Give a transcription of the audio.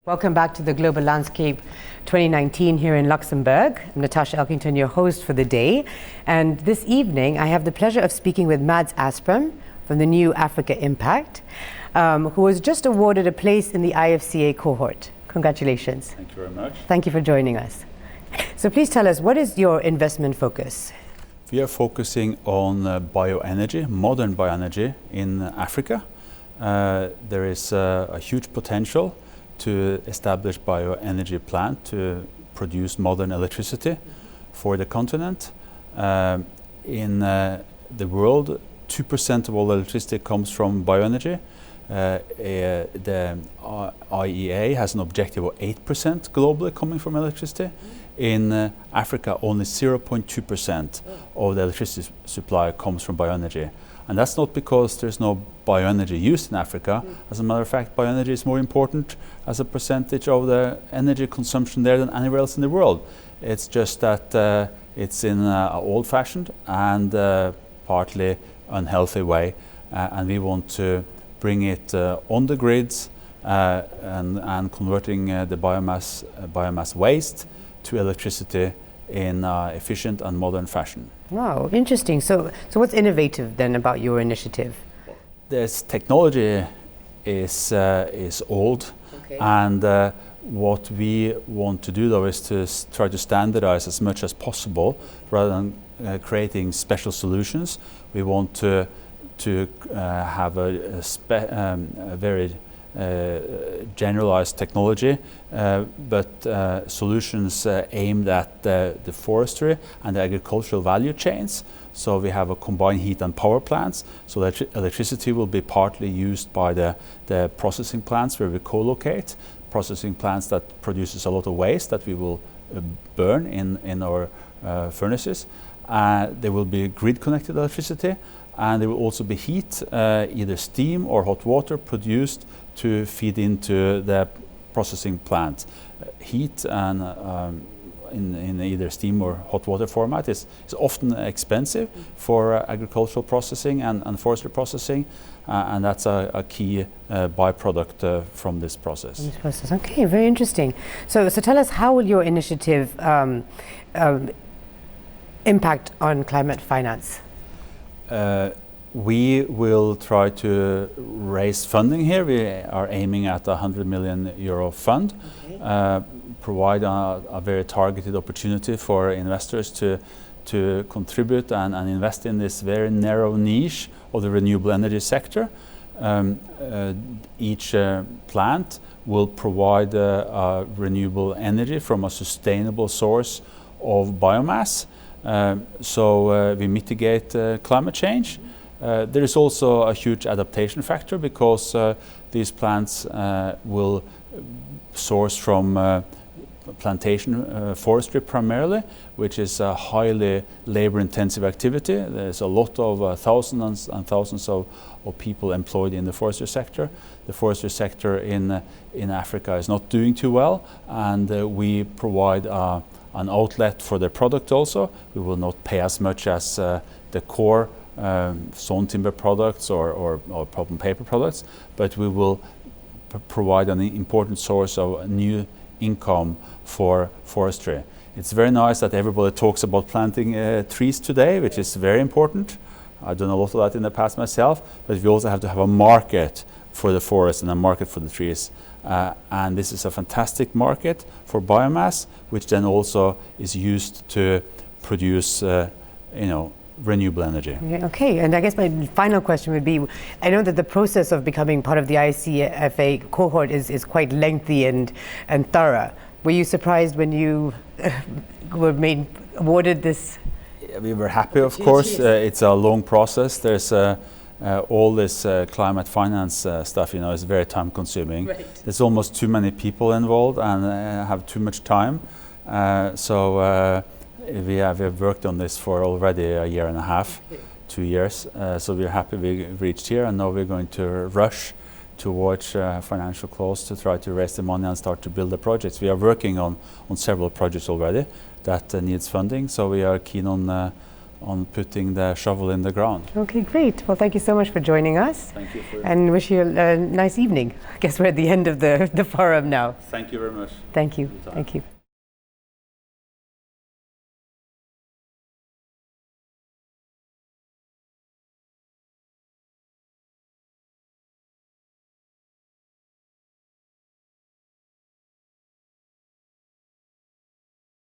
Welcome back to the Global Landscape 2019 here in Luxembourg. I'm Natasha Elkington, your host for the day. And this evening, I have the pleasure of speaking with Mads Asprem from the new Africa Impact, who was just awarded a place in the IFCA cohort. Congratulations. Thank you very much. Thank you for joining us. So please tell us, what is your investment focus? We are focusing on bioenergy, modern bioenergy in Africa. There is a huge potential to establish bioenergy plant to produce modern electricity for the continent. In the world, 2% of all electricity comes from bioenergy. The IEA has an objective of 8% globally coming from electricity. In Africa, only 0.2% of the electricity supply comes from bioenergy. And that's not because there's no bioenergy used in Africa. As a matter of fact, bioenergy is more important as a percentage of the energy consumption there than anywhere else in the world. It's just that it's in an old-fashioned and partly unhealthy way. And we want to bring it on the grids and converting the biomass waste to electricity in efficient and modern fashion. Wow, interesting. So what's innovative then about your initiative? This technology is old, and what we want to do though is to try to standardize as much as possible rather than creating special solutions. We want to have a very generalized technology, but solutions aimed at the forestry and the agricultural value chains. So we have a combined heat and power plants, so that electricity will be partly used by the processing plants where we co-locate, processing plants that produces a lot of waste that we will burn in our furnaces. There will be grid-connected electricity, and there will also be heat, either steam or hot water produced to feed into the processing plant. Heat and in either steam or hot water format is often expensive for agricultural processing and forestry processing, and that's a key byproduct from this process. Okay, very interesting. So tell us, how will your initiative impact on climate finance? We will try to raise funding here. We are aiming at a €100 million fund, provide a very targeted opportunity for investors to contribute and invest in this very narrow niche of the renewable energy sector. Each plant will provide renewable energy from a sustainable source of biomass. So we mitigate climate change. There is also a huge adaptation factor because these plants will source from plantation forestry primarily, which is a highly labor-intensive activity. There's a lot of thousands and thousands of people employed in the forestry sector. The forestry sector in Africa is not doing too well, and we provide an outlet for their product also. We will not pay as much as the core sawn timber products or pulp and paper products, but we will provide an important source of new income for forestry. It's very nice that everybody talks about planting trees today, which is very important. I've done a lot of that in the past myself, but we also have to have a market for the forest and a market for the trees. And this is a fantastic market for biomass, which then also is used to produce, renewable energy. Okay, and I guess my final question would be, I know that the process of becoming part of the ICFA cohort is quite lengthy and thorough. Were you surprised when you were awarded this? We were happy, of course. It's a long process. There's all this climate finance stuff, is very time consuming. Right. There's almost too many people involved and have too much time. So we have worked on this for already a year and a half, 2 years. So we're happy we reached here, and now we're going to rush towards financial close to try to raise the money and start to build the projects. We are working on several projects already that needs funding, so we are keen on on putting the shovel in the ground. Okay, great. Well, thank you so much for joining us. Thank you for and wish you a nice evening. I guess we're at the end of the forum now. Thank you very much. Thank you. Thank you.